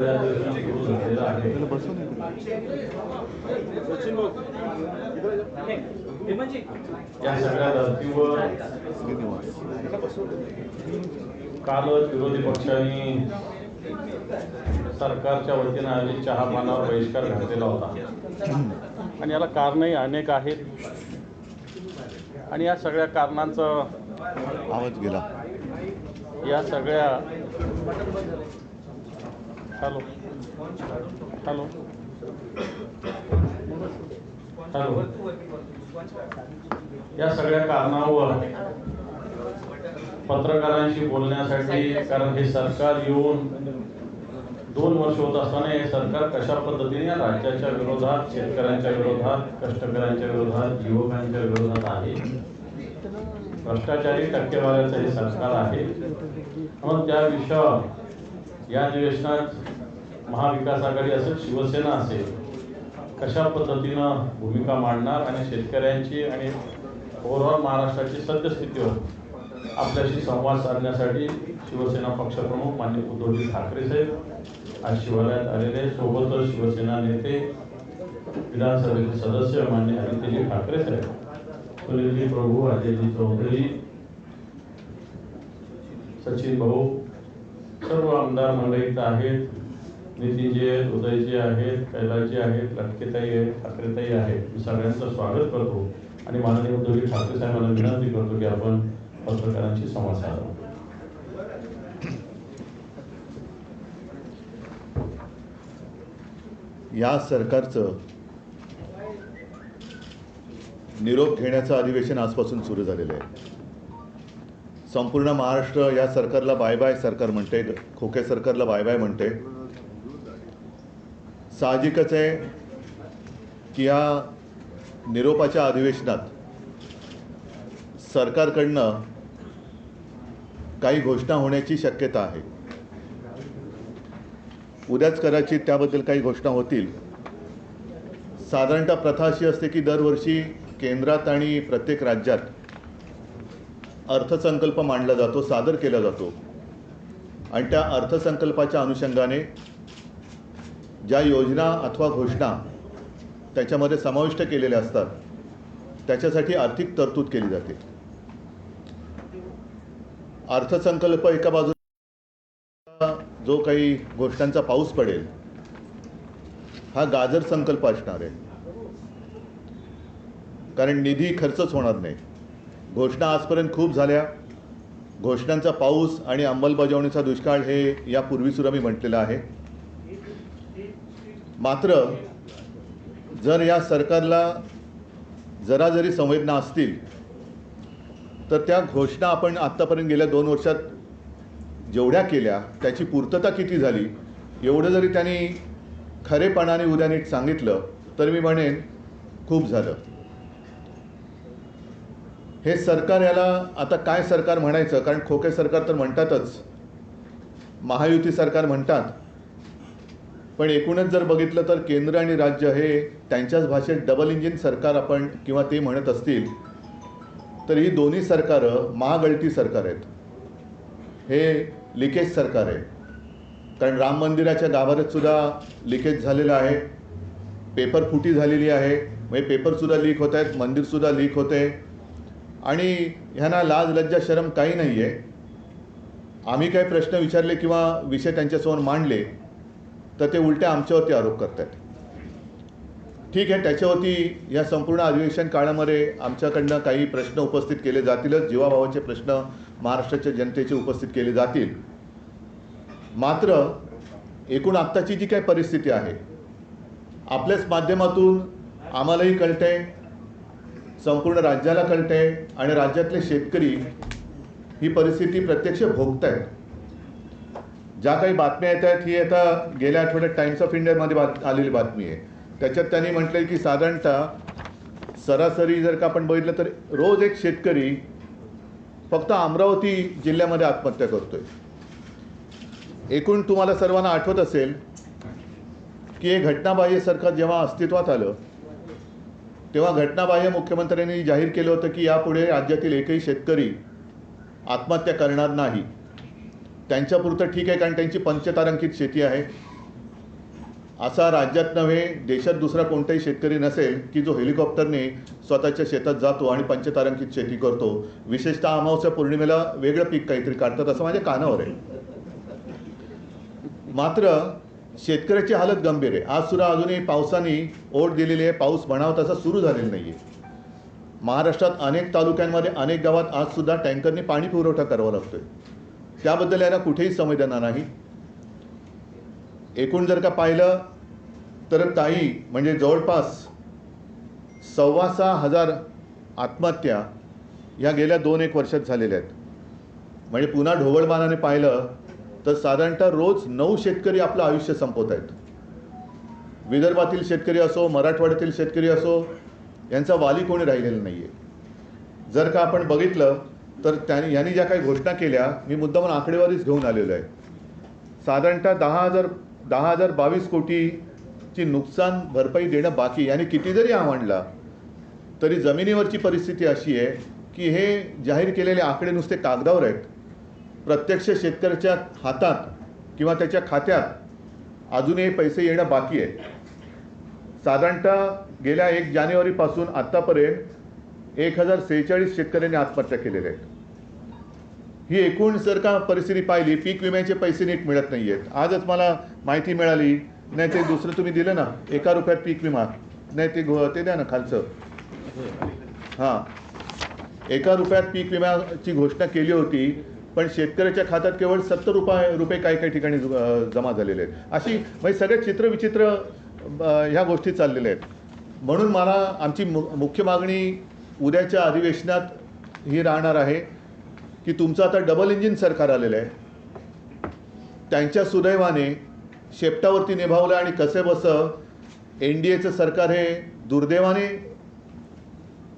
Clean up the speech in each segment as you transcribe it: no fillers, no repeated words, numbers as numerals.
या सगळ्या धर्तीवर कालच विरोधी पक्षांनी सरकारच्या वतीनं आधी चहा पानावर बहिष्कार घातलेला होता आणि याला कारणही अनेक आहेत आणि या सगळ्या कारणांचा आवाज गेला. या सगळ्या हॅलो हॅलो हॅलो या सगळ्या कारणावर पत्रकारांशी बोलण्यासाठी, कारण हे सरकार येऊन 2 वर्ष होत असताना हे सरकार कशा पद्धतीने या राज्याच्या विरोधात, शेतकऱ्यांच्या विरोधात, कष्टकऱ्यांच्या विरोधात, युवकांच्या विरोधात आहे. भ्रष्टाचारी टक्केवारीचं हे सरकार आहे. मग त्या विषयावर या अधिवेशनात महाविकास आघाडी असेल, शिवसेना असेल, कशा पद्धतीनं भूमिका मांडणार आणि शेतकऱ्यांची आणि ओव्हरऑल महाराष्ट्राची सद्यस्थितीवर आपल्याशी संवाद साधण्यासाठी शिवसेना पक्षप्रमुख माननीय उद्धवजी ठाकरे साहेब आज शिवालयात आलेले, सोबतच शिवसेना नेते, विधानसभेचे सदस्य माननीय आदित्यजी ठाकरे साहेब, सुनीलजी प्रभू, अजयजी चौधरी, सचिन भाऊ, सर्व आमदार मंडळीत आहेत, नितीनजी आहेत, उदयजी आहेत, कैलासजी आहेत, लटकेताई आहेत, ठाकरेताई आहेत. मी सगळ्यांचं स्वागत करतो आणि माननीय उद्धवजी ठाकरे साहेबांना विनंती करतो की आपण पत्रकारांशी संवाद साधावा. या सरकारचं निरोप घेण्याचं अधिवेशन आजपासून सुरू झालेलं आहे. संपूर्ण महाराष्ट्र या सरकारला बाय बाय सरकार म्हणते, खोके सरकारला बाय बाय म्हणते. साहजिकच आहे की या निरोपाच्या अधिवेशनात सरकारकडनं काही घोषणा होण्याची शक्यता आहे. उद्याच कदाचित त्याबद्दल काही घोषणा होतील. साधारणतः प्रथा अशी असते की दरवर्षी केंद्रात आणि प्रत्येक राज्यात अर्थसंकल्प मांडला जातो, सादर केला जातो आणि त्या अर्थसंकल्पाच्या अनुषंगाने ज्या योजना अथवा घोषणा त्याच्यामध्ये समाविष्ट केलेल्या असतात त्याच्यासाठी आर्थिक तरतूद केली जाते. अर्थसंकल्प एका बाजूला जो काही घोषणांचा पाऊस पडेल हा गाजर संकल्प असणार आहे, कारण निधी खर्चच होणार नाही. घोषणा आजपर्यंत खूप झाल्या. घोषणांचा पाऊस आणि अंमलबजावणीचा दुष्काळ हे यापूर्वी सुद्धा मी म्हटलेलं आहे. मात्र जर या सरकारला जरा जरी संवेदना असतील तर त्या घोषणा आपण आत्तापर्यंत गेल्या 2 वर्षात जेवढ्या केल्या त्याची पूर्तता किती झाली एवढं जरी त्यांनी खरेपणाने उद्या नीट सांगितलं तर मी म्हणेन खूप झालं. हे सरकार, याला आता काय सरकार म्हणायचं, कारण खोके सरकार तर म्हणतातच, महायुती सरकार म्हणतात, पण एकूणच जर बघितलं तर केंद्र आणि राज्य हे त्यांच्याच भाषेत डबल इंजिन सरकार आपण किंवा ते म्हणत असतील तर ही दोन्ही सरकारं महागळती सरकार आहेत. हे लिकेज सरकार आहे, कारण राम मंदिराच्या गाभाऱ्यात सुद्धा लिकेज झालेलं आहे, पेपर फुटी झालेली आहे, म्हणजे पेपरसुद्धा लीक होत आहेत, मंदिरसुद्धा लीक होते आणि ह्यांना लाज लज्जा शरम काही नाही आहे. आम्ही काही प्रश्न विचारले किंवा विषय त्यांच्यासमोर मांडले तर ते उलटे आमच्यावरती आरोप करतात. ठीक आहे, त्याच्यावरती या संपूर्ण अधिवेशन काळामध्ये आमच्याकडनं काही प्रश्न उपस्थित केले जातीलच, जीवाभावाचे प्रश्न महाराष्ट्राच्या जनतेचे उपस्थित केले जातील. मात्र एकूण आत्ताची जी काही परिस्थिती आहे आपल्याच माध्यमातून आम्हालाही कळते, संपूर्ण राज्याला कळते आणि राज्यातले शेतकरी ही परिस्थिती प्रत्यक्ष भोगत आहेत. ज्या काही बातम्या येत आहेत ही आता गेल्या आठवड्यात टाइम्स ऑफ इंडियामध्ये आलेली बातमी आहे. त्याच्यात त्यांनी म्हटलं की साधारणतः सरासरी जर का आपण बघितलं तर रोज एक शेतकरी फक्त अमरावती जिल्ह्यामध्ये आत्महत्या करतोय. एकूण तुम्हाला सर्वांना आठवत असेल की हे घटनाबाह्य सरकार जेव्हा अस्तित्वात आलं तेव्हा घटनाबाह्य मुख्यमंत्र्यांनी जाहीर केलं होतं की यापुढे राज्यातील एकही शेतकरी आत्महत्या करणार नाही. त्यांच्यापुरतं ठीक आहे, कारण त्यांची पंचतारांकित शेती आहे, असा राज्यात नव्हे देशात दुसरा कोणताही शेतकरी नसेल की जो हेलिकॉप्टरने स्वतःच्या शेतात जातो आणि पंचतारांकित शेती करतो. विशेषतः अमावस्या पौर्णिमेला वेगळं पीक काहीतरी काढतात असं माझ्या कानावर आहे. मात्र शेतकऱ्याची हालत गंभीर आहे. आज सुद्धा अजूनही पावसाने ओढ दिलेली आहे. पाऊस म्हणावा तसा सुरू झालेला नाही आहे. महाराष्ट्रात अनेक तालुक्यांमध्ये अनेक गावात आज सुद्धा टँकरने पाणी पुरवठा करावा लागतोय. त्याबद्दल यांना कुठेही संवेदना नाही. एकूण जर का पाहिलं तर ताई म्हणजे जवळपास 6,500 आत्महत्या ह्या गेल्या 2-1 वर्षात झालेल्या आहेत. म्हणजे पुन्हा ढोबळमानाने पाहिलं तर साधारणतः रोज 9 शेतकरी आपलं आयुष्य संपवत आहेत. विदर्भातील शेतकरी असो, मराठवाड्यातील शेतकरी असो, यांचा वाली कोणी राहिलेला नाही आहे. जर का आपण बघितलं तर यांनी ज्या काही घोषणा केल्या, मी मुद्दामून आकडेवारीच घेऊन आलेलो आहे. साधारणतः 10,022 कोटीची नुकसान भरपाई देणं बाकी. यांनी किती जरी आवडला तरी जमिनीवरची परिस्थिती अशी आहे की हे जाहीर केलेले आकडे नुसते कागदावर आहेत. प्रत्यक्ष शेतकऱ्याच्या हातात किंवा त्याच्या खात्यात अजूनही पैसे येणं बाकी आहे. साधारणतः गेल्या 1 जानेवारीपासून आत्तापर्यंत 1046 शेतकऱ्यांनी आत्महत्या केलेल्या आहेत. ही एकूण जर का परिस्थिती पाहिली, पीक विम्याचे पैसे नीट मिळत नाही आहेत. आजच मला माहिती मिळाली, नाही ते दुसरं तुम्ही दिलं ना, 1 रुपयात पीक विमा, नाही ते द्या ना खालचं. हां, 1 रुपयात पीक विम्याची घोषणा केली होती, पण शेतकऱ्याच्या खात्यात केवळ 70 रुपये काही ठिकाणी जमा झालेले आहेत. अशी म्हणजे सगळे चित्रविचित्र ह्या गोष्टी चाललेल्या आहेत. म्हणून मला आमची मुख्य मागणी उद्याच्या अधिवेशनात ही राहणार आहे की तुमचं आता डबल इंजिन सरकार आलेलं आहे. त्यांच्या सुदैवाने शेपटावरती निभावलं आणि कसेबसं NDAचं सरकार हे दुर्दैवाने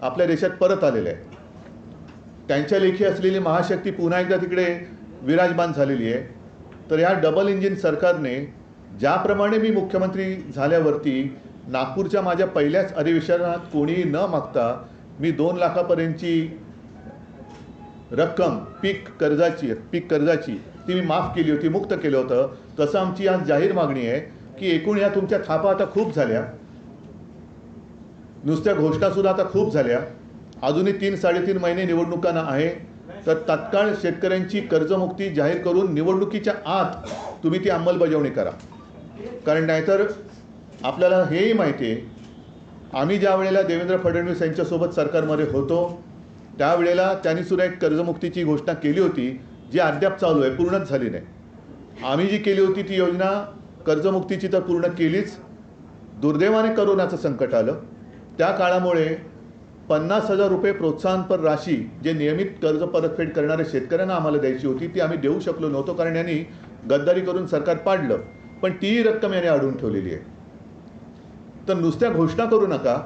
आपल्या देशात परत आलेलं आहे. त्यांच्या लेखी असलेली महाशक्ती पुन्हा एकदा तिकडे विराजमान झालेली आहे. तर ह्या डबल इंजिन सरकारने ज्याप्रमाणे मी मुख्यमंत्री झाल्यावरती नागपूरच्या माझ्या पहिल्याच अधिवेशनात कोणीही न मागता मी 2 लाखापर्यंतची रक्कम पीक कर्जाची ती मी माफ केली होती, मुक्त केलं होतं. तसं आमची आज जाहीर मागणी आहे की एकूण या तुमच्या थापा आता खूप झाल्या, नुसत्या घोषणासुद्धा आता खूप झाल्या. अजूनही 3-3.5 महिने निवडणुकांना आहे. तर तात्काळ शेतकऱ्यांची कर्जमुक्ती जाहीर करून निवडणुकीच्या आत तुम्ही ती अंमलबजावणी करा. कारण नाहीतर आपल्याला हेही माहिती आहे, आम्ही ज्या वेळेला देवेंद्र फडणवीस यांच्यासोबत सरकारमध्ये होतो त्यावेळेला त्यांनी सुद्धा एक कर्जमुक्तीची घोषणा केली होती, जी अद्याप चालू आहे, पूर्णच झाली नाही. आम्ही जी केली होती ती योजना कर्जमुक्तीची तर पूर्ण केलीच. दुर्दैवाने करोनाचं संकट आलं. त्या काळामुळे 50,000 रुपये प्रोत्साहनपर राशी जे नियमित कर्ज परतफेड करणाऱ्या शेतकऱ्यांना आम्हाला द्यायची होती ती आम्ही देऊ शकलो नव्हतो, कारण यांनी गद्दारी करून सरकार पाडलं. पण ती रक्कम याने अडवून ठेवलेली आहे. तर नुसत्या घोषणा करू नका.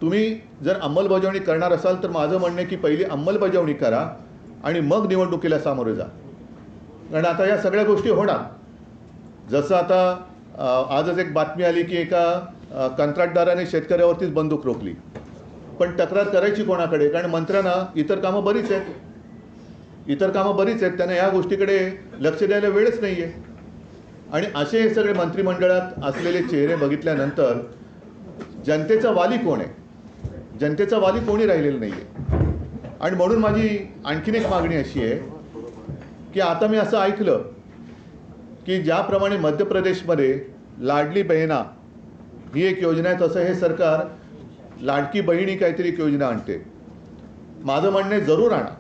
तुम्ही जर अंमलबजावणी करणार असाल तर माझं म्हणणं आहे की पहिली अंमलबजावणी करा आणि मग निवडणुकीला सामोरे जा. कारण आता या सगळ्या गोष्टी होणार. जसं आता आजच एक बातमी आली की एका कंत्राटदाराने शेतकऱ्यावरतीच बंदूक रोखली. पण तक्रार करायची कोणाकडे? कारण मंत्र्यांना इतर कामं बरीच आहेत, त्यांना या गोष्टीकडे लक्ष द्यायला वेळच नाही आहे. आणि असे हे सगळे मंत्रिमंडळात असलेले चेहरे बघितल्यानंतर जनतेचा वाली कोण आहे? जनतेचा वाली कोणी राहिलेलं नाही आहे. आणि म्हणून माझी आणखीन एक मागणी अशी आहे की आता मी असं ऐकलं की ज्याप्रमाणे मध्य प्रदेशमध्ये लाडली बहिणा ही एक योजना आहे, तसं हे सरकार लाडकी बहिणी काहीतरी एक योजना आणते. माझं म्हणणे जरूर आणा,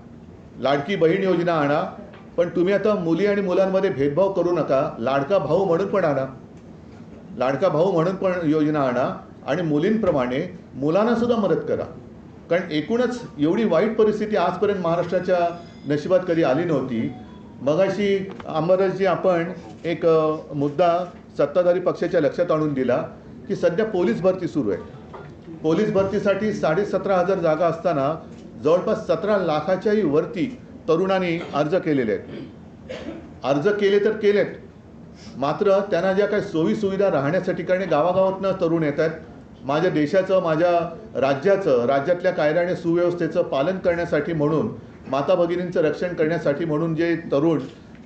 लाडकी बहीण योजना आणा, पण तुम्ही आता मुली आणि मुलांमध्ये भेदभाव करू नका. लाडका भाऊ म्हणून पण योजना आणा आणि मुलींप्रमाणे मुलांना सुद्धा मदत करा. कारण एकूणच एवढी वाईट परिस्थिती आजपर्यंत महाराष्ट्राच्या नशिबात कधी आली नव्हती. मगाशी अंबरजी आपण एक मुद्दा सत्ताधारी पक्षाच्या लक्षात आणून दिला की सध्या पोलीस भरती सुरू आहे. पोलीस भरतीसाठी 17,500 जागा असताना जवळपास 17 लाखाच्याही वरती तरुणांनी अर्ज केलेले आहेत. अर्ज केले तर केलेत, मात्र त्यांना ज्या काही सोयीसुविधा राहण्यासाठी, कारण गावागावातनं तरुण येत आहेत. माझ्या देशाचं, माझ्या राज्यातल्या कायदा आणि सुव्यवस्थेचं पालन करण्यासाठी म्हणून, माता भगिनींचं रक्षण करण्यासाठी म्हणून जे तरुण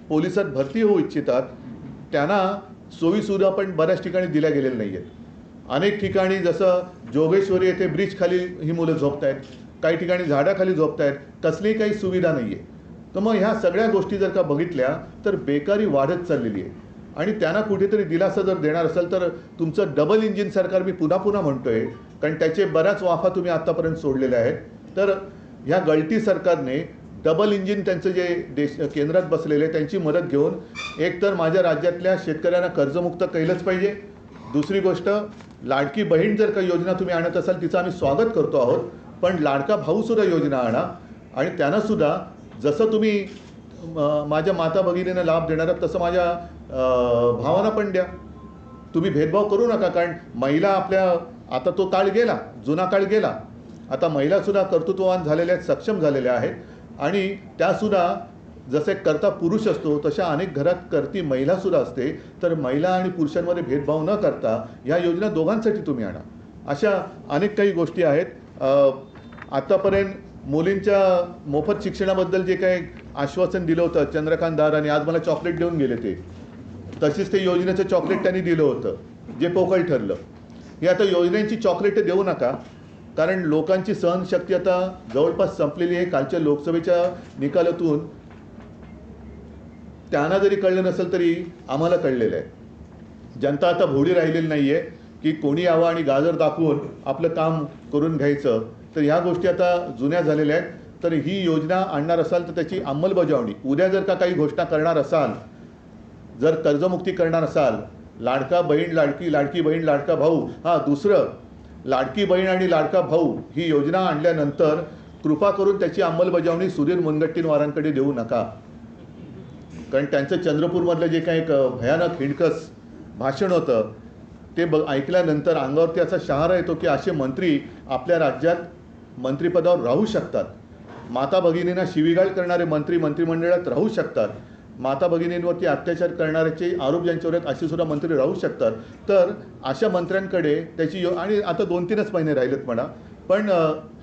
पोलिसात भरती होऊ इच्छितात त्यांना सोयीसुविधा पण बऱ्याच ठिकाणी दिल्या गेलेल्या नाही आहेत. अनेक ठिकाणी जसं जोगेश्वरी येथे ब्रिजखाली ही मुलं झोपत आहेत, काही ठिकाणी झाडाखाली झोपत आहेत, कसलीही काही सुविधा नाही आहे. तर मग ह्या सगळ्या गोष्टी जर का बघितल्या तर बेकारी वाढत चाललेली आहे. आणि त्यांना कुठेतरी दिलासा जर देणार असेल तर तुमचं डबल इंजिन सरकार मी पुन्हा पुन्हा म्हणतोय, कारण त्याचे बऱ्याच वाफा तुम्ही आत्तापर्यंत सोडलेल्या आहेत. तर ह्या गळती सरकारने डबल इंजिन त्यांचं जे केंद्रात बसलेले त्यांची मदत घेऊन एकतर माझ्या राज्यातल्या शेतकऱ्यांना कर्जमुक्त केलंच पाहिजे. दुसरी गोष्ट, लाडकी बहीण जर का योजना तुम्ही आणत असाल तिचं आम्ही स्वागत करतो आहोत, पण लाडका भाऊसुद्धा योजना आणा आणि त्यांनासुद्धा जसं तुम्ही माझ्या माता भगिनींना लाभ देणार आहात तसं माझ्या भावांना पण द्या. तुम्ही भेदभाव करू नका, कारण महिला आपल्या आता तो काळ गेला, जुना काळ गेला. आता महिलासुद्धा कर्तृत्ववान झालेल्या आहेत, सक्षम झालेल्या आहेत आणि त्यासुद्धा जसे करता पुरुष असतो तशा अनेक घरात करती महिलासुद्धा असते. तर महिला आणि पुरुषांमध्ये भेदभाव न करता ह्या योजना दोघांसाठी तुम्ही आणा. अशा अनेक काही गोष्टी आहेत. आत्तापर्यंत मुलींच्या मोफत शिक्षणाबद्दल जे काही आश्वासन दिलं होतं चंद्रकांत दादांनी, आज मला चॉकलेट देऊन गेले ते, तशीच ते योजनेचं चॉकलेट त्यांनी दिलं होतं जे पोकळ ठरलं. हे आता योजनेची चॉकलेट देऊ नका, कारण लोकांची सहनशक्ती आता जवळपास संपलेली आहे. कालच्या लोकसभेच्या निकालातून त्यांना जरी कळलं नसेल तरी आम्हाला कळलेलं आहे. जनता आता भोळी राहिलेली नाही आहे की कोणी यावं आणि गाजर दाखवून आपलं काम करून घ्यायचं. तर ह्या गोष्टी आता जुन्या झालेल्या आहेत. तर ही योजना आणणार असाल तर त्याची अंमलबजावणी उद्या जर का काही घोषणा करणार असाल, जर कर्जमुक्ती करणार असाल, लाडका बहीण लाडकी, लाडकी बहीण लाडका भाऊ, दुसरं लाडकी बहीण आणि लाडका भाऊ ही योजना आणल्यानंतर कृपा करून त्याची अंमलबजावणी सुधीर मुनगंटीवारांकडे देऊ नका. कारण त्यांचं चंद्रपूरमधलं जे काही एक भयानक हिणकस भाषण होतं ते ऐकल्यानंतर अंगावरती असा शहारा येतो की असे मंत्री आपल्या राज्यात मंत्रिपदावर राहू शकतात. माता भगिनींना शिवीगाळ करणारे मंत्री मंत्रिमंडळात राहू शकतात. माता भगिनींवरती अत्याचार करणाऱ्याचे आरोप ज्यांच्यावर आहेत असे सुद्धा मंत्री राहू शकतात. तर अशा मंत्र्यांकडे त्याची आणि आता 2-3च महिने राहिलेत म्हणा, पण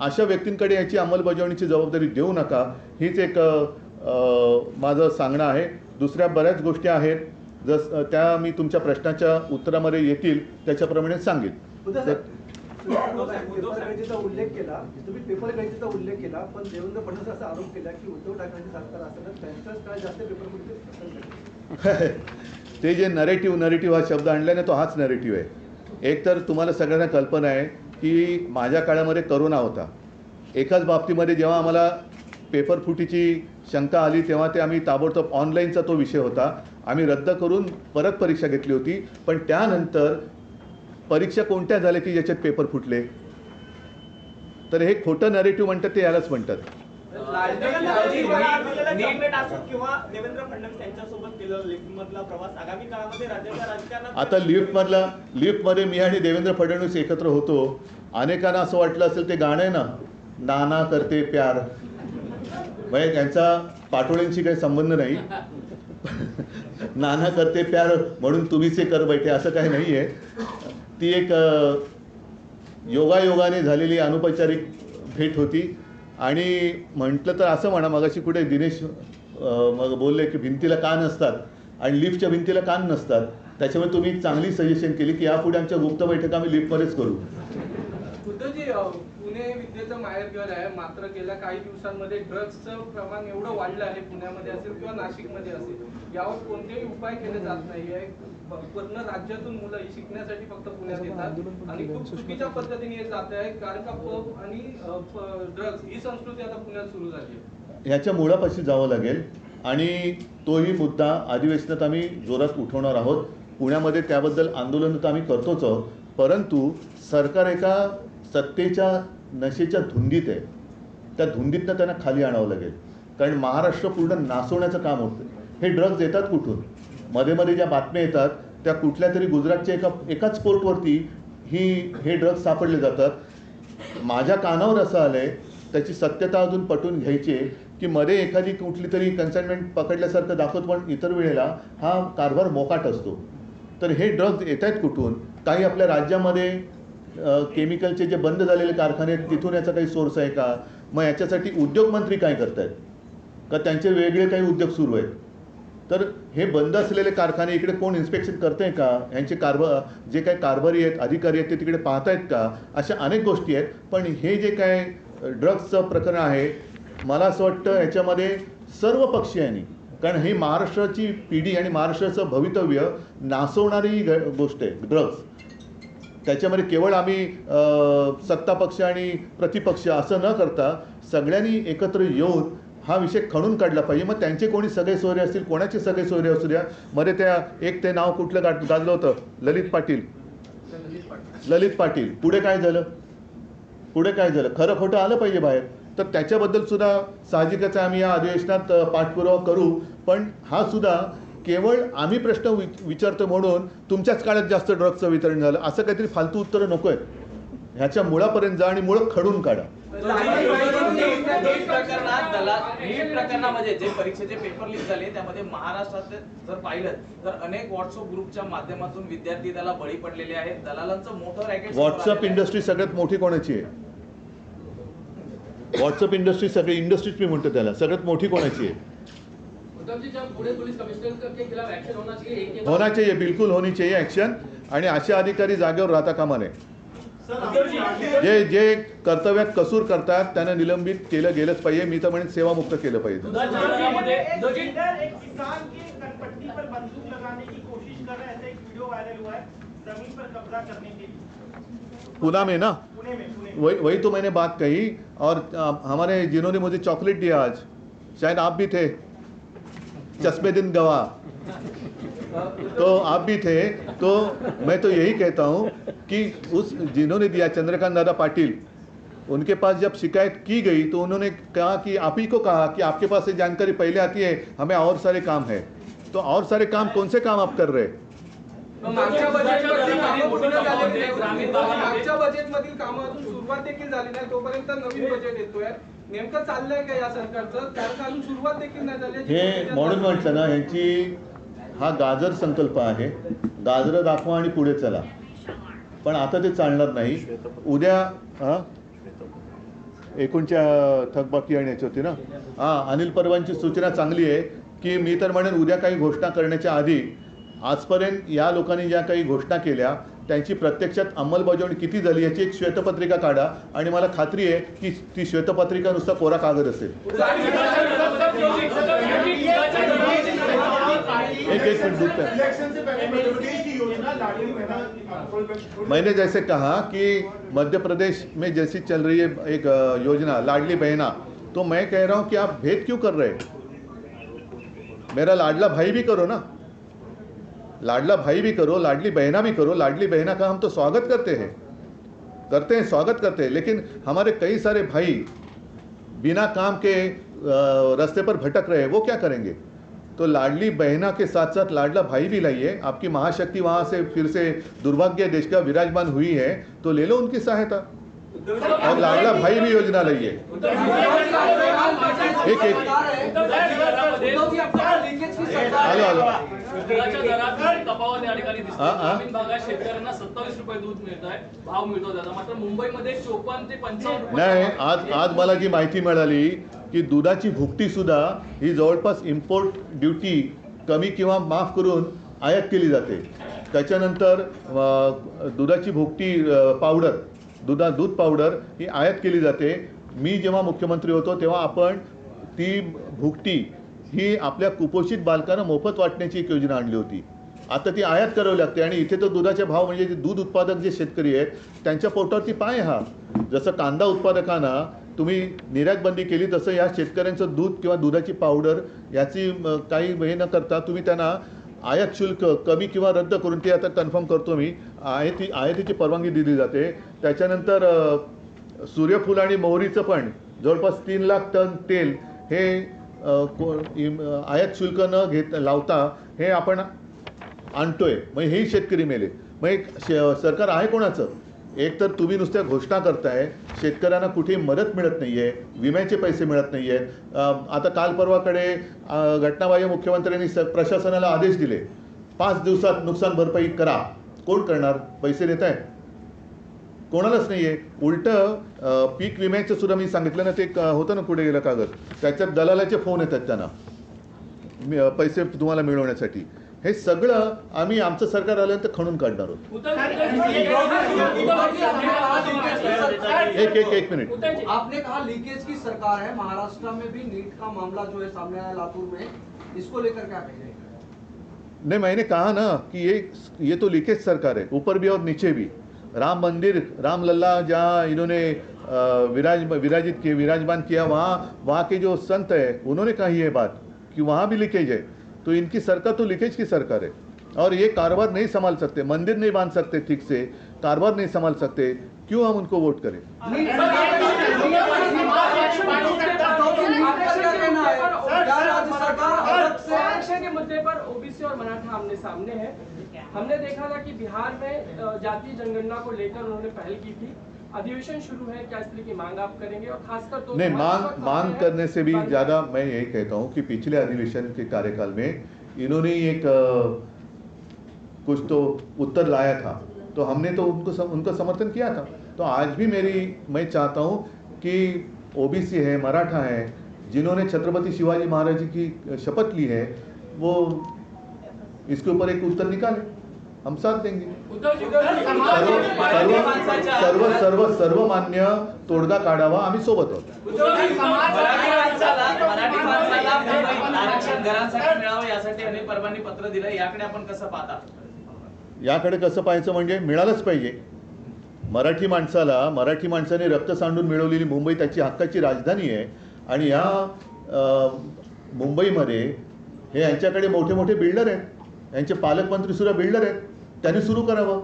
अशा व्यक्तींकडे याची अंमलबजावणीची जबाबदारी देऊ नका. हीच एक माझं सांगणं आहे. दुसऱ्या बऱ्याच गोष्टी आहेत त्या मी तुमच्या प्रश्नाच्या उत्तरामध्ये येतील त्याच्याप्रमाणे सांगेन. उल्लेख केला, तुम्ही पेपर गळतीचा उल्लेख केला, पण देवेंद्र फडणवीस असा आरोप केला की उद्धव ठाकरेंचे सरकार असताना त्यांच्याच काळ जास्त पेपर फुटले. ते जे नरेटिव्ह हा शब्द आणल्याने तो हाच नरेटिव्ह आहे. एक तर तुम्हाला सगळ्यांना कल्पना आहे की माझ्या काळामध्ये करोना होता. एकाच बाबतीमध्ये जेव्हा आम्हाला पेपर फुटीची शंका आली तेव्हा ते आम्ही ताबडतोब ऑनलाईनचा तो विषय होता, आम्ही रद्द करून परत परीक्षा घेतली होती. पण त्यानंतर परीक्षा कोणत्या झाल्या की ज्याच्यात पेपर फुटले? तर हे खोटं नरेटिव्ह म्हणतात, ते यालाच म्हणतात. आता लिफ्टमध्ये मी आणि देवेंद्र फडणवीस एकत्र होतो. अनेकांना असं वाटलं असेल ते गाणं आहे ना, नाना करते प्यार, म्हणजे त्यांचा पाटोळ्यांशी काही संबंध नाही. नाना करते प्यार म्हणून तुम्हीच कर बैठे असं काही नाही आहे. ती एक योगायोगाने झालेली अनौपचारिक भेट होती. आणि म्हटलं तर असं म्हणा, मगाशी कुठे दिनेश मग बोलले की भिंतीला कान असतात आणि लिफ्टच्या भिंतीला कान नसतात. त्याच्यामुळे तुम्ही एक चांगली सजेशन केली की यापुढे आमच्या गुप्त बैठका आम्ही लिफ्टमध्येच करू. उद्धवजी, पुणे विद्येचं माहेरघर आहे, मात्र गेल्या काही दिवसांमध्ये ड्रग्सचं प्रमाण एवढं वाढलं आहे, पुण्यामध्ये असेल किंवा नाशिकमध्ये असेल, यावर कोणतेही उपाय केले जात नाही आहे. पूर्ण राज्यातून मुलं शिकण्यासाठी फक्त पुण्यात येतात आणि खूप चुकीच्या पद्धतीने हे जात आहे, कारण का पब आणि ड्रग्स ही संस्कृती आता पुण्यात सुरू झाली आहे. ह्याच्या मुळापाशी जावं लागेल आणि तोही मुद्दा अधिवेशनात आम्ही जोरात उठवणार आहोत. पुण्यामध्ये त्याबद्दल आंदोलन तर आम्ही करतोच आहोत, परंतु सरकार एका सत्तेच्या नशेच्या धुंदीत आहे. त्या धुंदीतनं त्यांना खाली आणावं लागेल, कारण महाराष्ट्र पूर्ण नासवण्याचं काम होतं. हे ड्रग्ज येतात कुठून? मध्ये मध्ये ज्या बातम्या येतात त्या कुठल्या तरी गुजरातच्या एकाच पोर्टवरती हे ड्रग्ज सापडले जातात. माझ्या कानावर असं आलं आहे, त्याची सत्यता अजून पटवून घ्यायची आहे की मध्ये एखादी कुठली तरी कन्साइनमेंट पकडल्यासारखं दाखवतो, पण इतर वेळेला हा कारभार मोकाट असतो. तर हे ड्रग्ज येत आहेत कुठून? काही आपल्या राज्यामध्ये केमिकलचे जे बंद झालेले कारखाने आहेत तिथून याचा काही सोर्स आहे का? मग याच्यासाठी उद्योगमंत्री काय करत आहेत का? त्यांचे वेगळे काही उद्योग सुरू आहेत? तर हे बंद असलेले कारखाने इकडे कोण इन्स्पेक्शन करतंय का, यांचे जे काही कारभारी आहेत, अधिकारी आहेत, ते तिकडे पाहतायत का, अशा अनेक गोष्टी आहेत. पण हे जे काय ड्रग्सचं प्रकरण आहे, मला असं वाटतं याच्यामध्ये सर्व पक्षीयांनी, कारण ही महाराष्ट्राची पिढी आणि महाराष्ट्राचं भवितव्य नासवणारी गोष्ट आहे ड्रग्स. त्याच्यामध्ये केवळ आम्ही सत्ता पक्ष आणि प्रतिपक्ष असं न करता सगळ्यांनी एकत्र येऊन हा विषय खणून काढला पाहिजे. मग त्यांचे कोणी सगळे सोयरे असतील, कोणाचे सगळे सोयरे असू द्या. मध्ये त्या एक ते नाव कुठलं गाजलं होतं, ललित पाटील. पुढे काय झालं? खरं खोटं आलं पाहिजे बाहेर. तर त्याच्याबद्दल सुद्धा साहजिकच आम्ही या अधिवेशनात पाठपुरावा करू. पण हा सुद्धा केवळ आम्ही प्रश्न विचारतो म्हणून तुमच्याच काळात जास्त ड्रग्सचं वितरण झालं असं काहीतरी फालतू उत्तरं नको आहेत. ह्याच्या मुळापर्यंत जा आणि मुळं खडून काढा. प्रकरणामध्ये जे परीक्षेचे पेपर लीक झाले त्यामध्ये महाराष्ट्रात जर पाहिलं तर अनेक व्हॉट्सअप ग्रुपच्या माध्यमातून विद्यार्थी त्याला बळी पडलेले आहेत. दलालांचं मोठं रॅकेट. व्हॉट्सअप इंडस्ट्री सगळ्यात मोठी कोणाची आहे? व्हॉट्सअप इंडस्ट्री सगळी इंडस्ट्रीज मी म्हणतो त्याला, सगळ्यात मोठी कोणाची आहे? होना चाहिए, बिल्कुल होनी चाहिए ऍक्शन. आणि असे अधिकारी जागेवर राहता कामा नये. जे कर्तव्यात कसूर करतात त्यांना निलंबित केलं गेलंच पाहिजे. मी तर म्हणेन सेवामुक्त केलं पाहिजे. पुणे में ना, वही तो मैंने बात कही. और हमारे जिन्होंने मुझे चॉकलेट दिया आज, शायद आप भी थे, चश्मे दिन गवाह, तो आप भी थे. तो मैं तो यही कहता हूँ कि जिन्होंने दिया चंद्रकांत दादा पाटिल, उनके पास जब शिकायत की गई तो उन्होंने कहा कि आप ही को कहा कि आपके पास ये जानकारी पहले आती है, हमें और सारे काम है. तो और सारे काम कौन से काम आप कर रहे? मागच्या बजेटमधील कामं अजून सुरुवात देखील झाली नाही, तोपर्यंत नवीन बजेट येतोय. नेमकं चाललंय का या सरकारचं? कारण अजून सुरुवात देखील नाही झाली. हे म्हणून म्हटलं ना, ह्यांची हा गाजर संकल्प आहे. गाजरं दाखवा आणि पुढे चला. पण आता ते चालणार नाही. उद्या एकूणच्या थकबाकी आणि याची होती ना, अनिल परवांची सूचना चांगली आहे की मी तर म्हणेन उद्या काही घोषणा करण्याच्या आधी आजपर्यंत या लोकांनी ज्या काही घोषणा केल्या त्यांची प्रत्यक्षात अंमलबजावणी किती झाली याची एक श्वेतपत्रिका काढा. आणि मला खात्री आहे की ती श्वेतपत्रिका नुसता कोरा कागद असेल. एक मिनट, मैंने जैसे कहा कि मध्य प्रदेश में जैसी चल रही है एक योजना लाडली बहना, तो मैं कह रहा हूं कि आप भेद क्यों कर रहे हैं? मेरा लाडला भाई भी करो ना, लाडला भाई भी करो, लाडली बहना भी करो. लाडली बहना का हम तो स्वागत करते हैं, स्वागत करते हैं. लेकिन हमारे कई सारे भाई बिना काम के रास्ते पर भटक रहे हैं, वो क्या करेंगे? तो लाडली बहना के साथ साथ लाडला भाई भी लाइए. आपकी महाशक्ति वहाँ से फिर से दुर्भाग्य देश का विराजमान हुई है, तो ले लो उनकी सहायता. और लाडला भाई भी योजना लाइए. एक ग्रामीण भागात शेतकऱ्यांना 27 रुपये दूध मिळत आहे, भाव मिळतो दादा. मात्र मुंबईमध्ये 54 ते 55 रुपये नाही. आज मला जी माहिती मिळाली की दुधाची भुकटी सुद्धा ही जवळपास इम्पोर्ट ड्युटी कमी किंवा माफ करून आयात केली जाते. त्याच्यानंतर दुधाची भुकटी पावडर, दूध पावडर ही आयात केली जाते. मी जेव्हा मुख्यमंत्री होतो तेव्हा आपण ती भुकटी ही आपल्या कुपोषित बालकांना मोफत वाटण्याची एक योजना आणली होती. आता ती आयात करावी लागते. आणि इथे तर दुधाचे भाव म्हणजे दूध उत्पादक जे शेतकरी आहेत त्यांच्या पोटावरती पाय हा. जसं कांदा उत्पादकांना तुम्ही निर्यात बंदी केली, तसं या शेतकऱ्यांचं दूध किंवा दुधाची पावडर याची काही हे न करता तुम्ही त्यांना आयात शुल्क कमी किंवा रद्द करून, ते आता कन्फर्म करतो मी, आयातीची परवानगी दिली जाते. त्याच्यानंतर सूर्यफूल आणि मोहरीचं पण जवळपास 3 लाख टन तेल हे आयात शुल्क न लावता हे आपण आणतोय. मग हेही शेतकरी मेले. मग एक सरकार आहे कोणाचं? एक तर तुम्ही नुसत्या घोषणा करताय, शेतकऱ्यांना कुठेही मदत मिळत नाही आहे, विम्याचे पैसे मिळत नाही आहेत. आता काल परवाकडे घटनाबाह्य मुख्यमंत्र्यांनी प्रशासनाला आदेश दिले 5 दिवसात नुकसान भरपाई करा. कोण करणार? पैसे देत आहे कोणालाच नाही आहे. उलटं पीक विम्याचं सुद्धा मी सांगितलं ना, ते होतं ना पुढे गेलं कागद, त्याच्यात दलालाचे फोन येतात त्यांना. पैसे तुम्हाला मिळवण्यासाठी. हे सगळं आम्ही आमचं सरकार आल्यानंतर खणून काढणार आहोत. एक मिनिट. आपने कहा लीकेज की सरकार है, महाराष्ट्र में भी नीट का मामला जो है सामने आया लातूर में, इसको लेकर क्या कहेंगे? नहीं, मैंने कहा ना कि ये तो लीकेज सरकार है, ऊपर भी और नीचे भी. राम मंदिर, राम लल्ला जहाँ इन्होंने विराजमान किया, वहाँ के जो संत है उन्होंने कही है बात कि वहाँ भी लीकेज है. तो इनकी सरकार तो लीकेज की सरकार है और ये कारोबार नहीं संभाल सकते, मंदिर नहीं बांध सकते ठीक से, कारोबार नहीं संभाल सकते, क्यों हम उनको वोट करें? आरक्षण के मुद्दे पर ओबीसी और मराठा आमने सामने है. हमने देखा था कि बिहार में जातीय जनगणना को लेकर उन्होंने पहल की थी. अधिवेशन शुरू है, क्या इस तरह की मांग आप करेंगे? और खासकर तो नहीं, मांग करने से भी ज़्यादा मैं यही कहता हूँ कि पिछले अधिवेशन के कार्यकाल में इन्होंने एक कुछ तो उत्तर लाया था, तो हमने तो उनका समर्थन किया था. तो आज भी मैं चाहता हूँ कि ओबीसी है, मराठा है, जिन्होंने छत्रपति शिवाजी महाराज जी की शपथ ली है, वो इसके ऊपर एक उत्तर निकाले, हम साथ देंगे. सर्वमान्य तोडगा काढावा, आम्ही सोबत आहोत. आरक्षण घरांसाठी मिळावं यासाठी अनिल परबांनी पत्र दिलं, याकडे आपण कसं पाहता? याकडे कसं पाहायचं म्हणजे मिळालंच पाहिजे. मराठी माणसाने रक्त सांडून मिळवलेली मुंबई त्याची हक्काची राजधानी आहे आणि या मुंबईमध्ये हे यांच्याकडे मोठे मोठे बिल्डर आहेत, यांचे पालकमंत्री सुद्धा बिल्डर आहेत, त्यांनी सुरू करावं.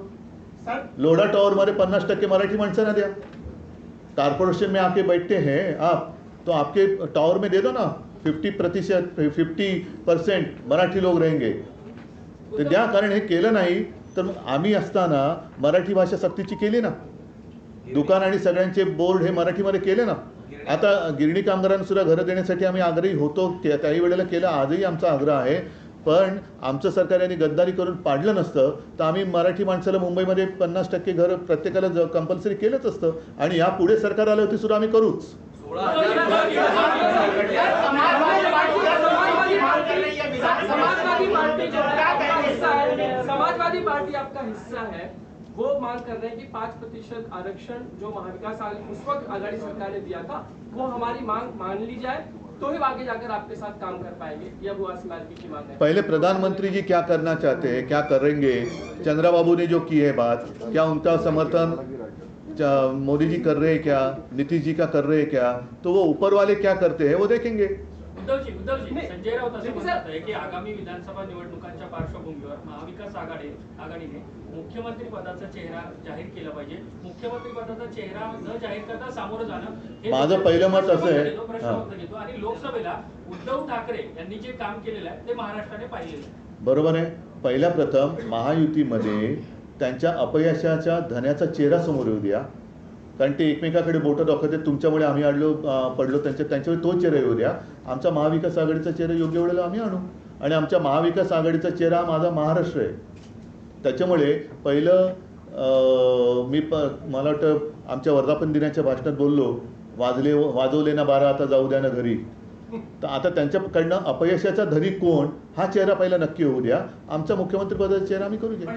लोढा टॉवरमध्ये 50% मराठी माणसांना द्या. कारपोरेशन में आके बैठते हैं आप, तो आपके टावर में दे दो ना 50% मराठी लोग रहेंगे, ते द्या. कारण हे केलं नाही तर आम्ही असताना मराठी भाषा सक्तीची केली ना, दुकान आणि सगळ्यांचे बोर्ड हे मराठीमध्ये केले ना. आता गिरणी कामगारांना सुद्धा घरं देण्यासाठी आम्ही आग्रही होतो, त्याही वेळेला केलं, आजही आमचा आग्रह आहे. पण आमचं सरकार यांनी गद्दारी करून पाडलं नसतं तर आम्ही मराठी माणसाला मुंबईमध्ये 50% घर प्रत्येकाला कंपल्सरी केलंच असतं आणि या पुढे सरकार आलं होती सुद्धा आम्ही करूच. समाजवादी पार्टी आपका हिस्सा है, वो मांग कर रहे हैं कि 5% आरक्षण जो महाविकास उस वक्त आघाड़ी सरकार ने दिया था, वो हमारी मांग मान ली जाए तो ही आगे जाकर आपके साथ काम कर पाएंगे. यह बुआसी मार्गी की मांग है. पहले प्रधानमंत्री जी क्या करना चाहते हैं, क्या करेंगे? चंद्रबाबू ने जो की है बात, क्या उनका समर्थन मोदी जी कर रहे हैं क्या, नीतीश जी का कर रहे हैं क्या? तो वो ऊपर वाले क्या करते हैं वो देखेंगे. उद्धव जी संजय राऊत असं म्हणत आहे की आगामी विधानसभा निवडणुकांच्या पार्श्वभूमीवर महाविकास आघाडीने मुख्यमंत्री पदाचा चेहरा जाहीर केला पाहिजे. मुख्यमंत्री पदाचा चेहरा न जाहीर करता सामोरं जाणं माझं पहिलं मत असं आहे. प्रश्न घेतो आणि लोकसभेला उद्धव ठाकरे यांनी जे काम केलेलं आहे ते महाराष्ट्राने पाहिलेलं आहे. बरोबर आहे. पहिल्या प्रथम महायुतीमध्ये त्यांच्या अपयशाच्या धन्याचा चेहरा समोर येऊ द्या, कारण ते एकमेकाकडे बोटं दाखवते, तुमच्यामुळे आम्ही पडलो, त्यांच्यावर तो चेहरा येऊ द्या. आमचा महाविकास आघाडीचा चेहरा योग्य वेळेला आम्ही आणू आणि आमच्या महाविकास आघाडीचा चेहरा माझा महाराष्ट्र आहे. त्याच्यामुळे पहिलं मला वाटतं आमच्या वर्धापन दिनाच्या भाषणात बोललो, वाजवले ना 12 आता जाऊ द्या ना घरी. तर आता त्यांच्याकडनं अपयशाचा धनी कोण हा चेहरा पहिला नक्की होऊ द्या. आमचा मुख्यमंत्री पदाचा चेहरा आम्ही करू घ्या.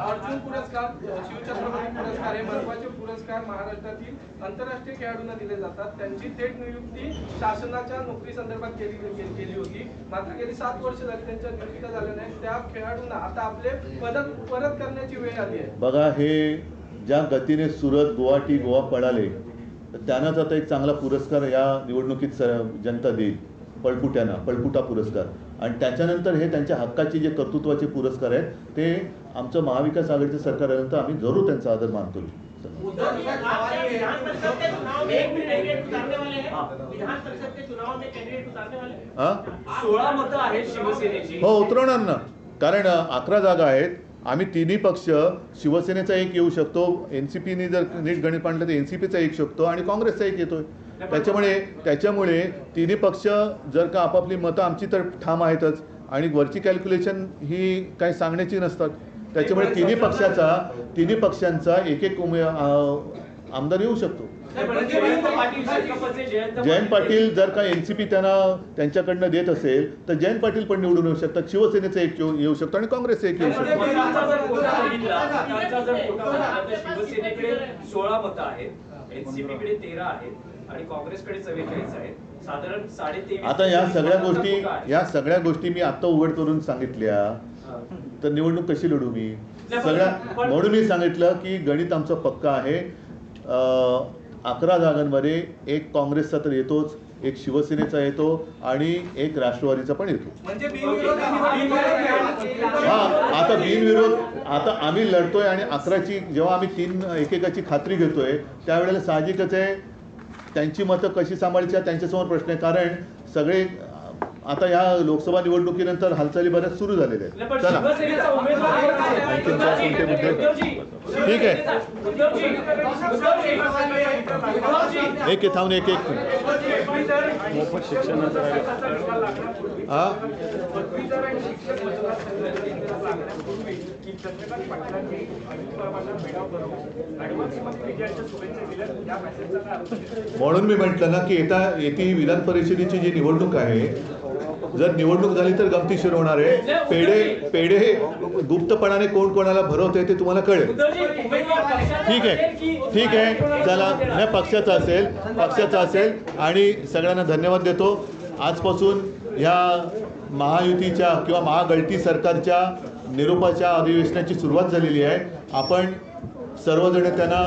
अर्जुन पुरस्कार, शिवछत्रपती पुरस्कार हे महत्त्वाचे पुरस्कार महाराष्ट्रातील आंतरराष्ट्रीय खेळाडूंना दिले जातात. त्यांची थेट नियुक्ती शासनाच्या नोकरी संदर्भात केली होती, मात्र गेली 7 वर्ष झाली त्यांच्या नियुक्त्या झाल्या नाहीत. त्या खेळाडूंना आता आपले पदक परत करण्याची वेळ आली आहे. बघा, हे ज्या गतीने सुरत, गुवाहाटी, गोवा पळाले तर त्यांनाच आता एक चांगला पुरस्कार या निवडणुकीत जनता देईल, पळपुटा पुरस्कार. आणि त्याच्यानंतर हे त्यांच्या हक्काचे जे कर्तृत्वाचे पुरस्कार आहेत ते आमचं महाविकास आघाडीचं सरकार आल्यानंतर आम्ही जरूर त्यांचा आदर मानतो. हो, उतरवणार ना, कारण 11 जागा आहेत. आम्ही तिन्ही पक्ष, शिवसेनेचा एक येऊ शकतो, एनसीपीने जर नीट गणित पाडलं तर एनसीपीचा एक शकतो आणि काँग्रेसचा एक येतोय. त्याच्यामुळे तिन्ही पक्ष जर का आपापली मतं, आमची तर ठाम आहेतच आणि वरची कॅल्क्युलेशन ही काही सांगण्याची नसतात. त्याच्यामुळे तिन्ही पक्षांचा एक आमदार येऊ शकतो. जयंत पाटील जर का एनसीपी त्यांच्याकडनं देत असेल तर जयंत पाटील पण निवडून येऊ शकतात. शिवसेनेचं एक येऊ शकतो आणि काँग्रेसचं एक येऊ शकतो. शिवसेनेकडे 16 मतं आहेत, एनसीपीकडे 13 आहेत आणि काँग्रेसकडे 44 आहेत. साधारण 23.5. आता या सगळ्या गोष्टी मी आता उघड करून सांगितल्या तर निवडणूक कशी लढू मी? म्हणून मी सांगितलं की गणित आमचं पक्का आहे. 11 जागांमध्ये एक काँग्रेसचा तर येतोच, एक शिवसेनेचा येतो आणि एक राष्ट्रवादीचा पण येतो. आता बिनविरोध आता आम्ही लढतोय आणि 11ची जेव्हा आम्ही 3 एकेकाची खात्री घेतोय त्यावेळेला साहजिकच आहे त्यांची मतं कशी सांभाळायची त्यांच्यासमोर प्रश्न आहे. कारण सगळे आता या लोकसभा निवडणुकीनंतर हालचाली बऱ्याच सुरू झालेल्या आहेत. चला ठीक आहे, एक थांबून एक मोफत शिक्षणाचं हा म्हणून मी म्हटलं ना की येती विधान परिषदेची जी निवडणूक आहे, जर निवडणूक झाली तर गमतीशीर होणार आहे. पेढे गुप्तपणाने कोण कोणाला भरवते ते तुम्हाला कळेल. ठीक आहे चला, नाही पक्षाचा असेल आणि सगळ्यांना धन्यवाद देतो. आजपासून ह्या महायुतीच्या किंवा महागळती सरकारच्या निरोपाच्या अधिवेशनाची सुरुवात झालेली आहे. आपण सर्वजण त्यांना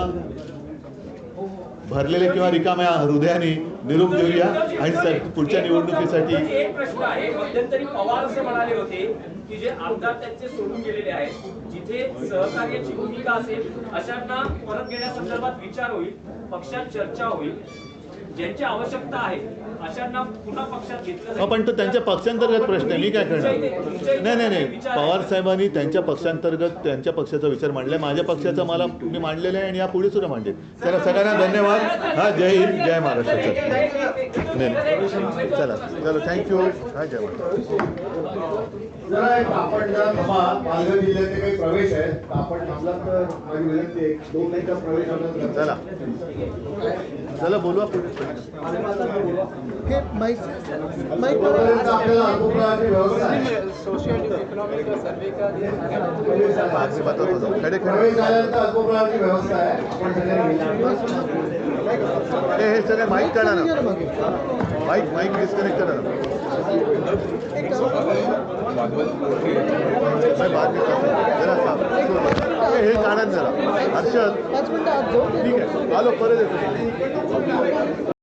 भरलेले किंवा रिकाम्या हृदयाने निरोप देऊया आणि पुढच्या निवडणुकीसाठी. एक प्रश्न आहे, मध्यंतरी पवार असं म्हणाले होते की जे आमदार त्यांचे सोडून गेलेले आहेत, जिथे सहकार्याची भूमिका असेल अशांना परत घेण्यासंदर्भात विचार होईल, पक्षात चर्चा होईल, ज्यांची आवश्यकता आहे अशांना पुन्हा पक्षात घेतलं. पण तो त्यांच्या पक्षांतर्गत प्रश्न आहे, मी काय करणार? नाही पवार साहेबांनी त्यांच्या पक्षांतर्गत त्यांच्या पक्षाचा विचार मांडलाय. माझ्या पक्षाचा मी मांडलेला आहे आणि या पुढे सुद्धा मांडेल. त्याला सगळ्यांना धन्यवाद. हा, जय हिंद, जय महाराष्ट्र. चला थँक्यू. हा, जय महाराष्ट्र. जरा एक आपण जरा थांबा. पालघर जिल्ह्याचे काही प्रवेश आहेत, आपण थांबलात तर माझी विनंती आहे. 2 मिनिटचा प्रवेश होता. चला बोलवा पुढे. हे माईक आपल्याला अल्पप्रमाणाची व्यवस्था आहे. प्रवेश झाल्यानंतर अल्पप्रमाणाची व्यवस्था आहे. आपण सगळ्यांनी हे सगळे माईक काढा ना, माईक डिस्कनेक्ट करा ना. हे काढा जरा हर्षद. ठीक आहे, आलो परत येतो.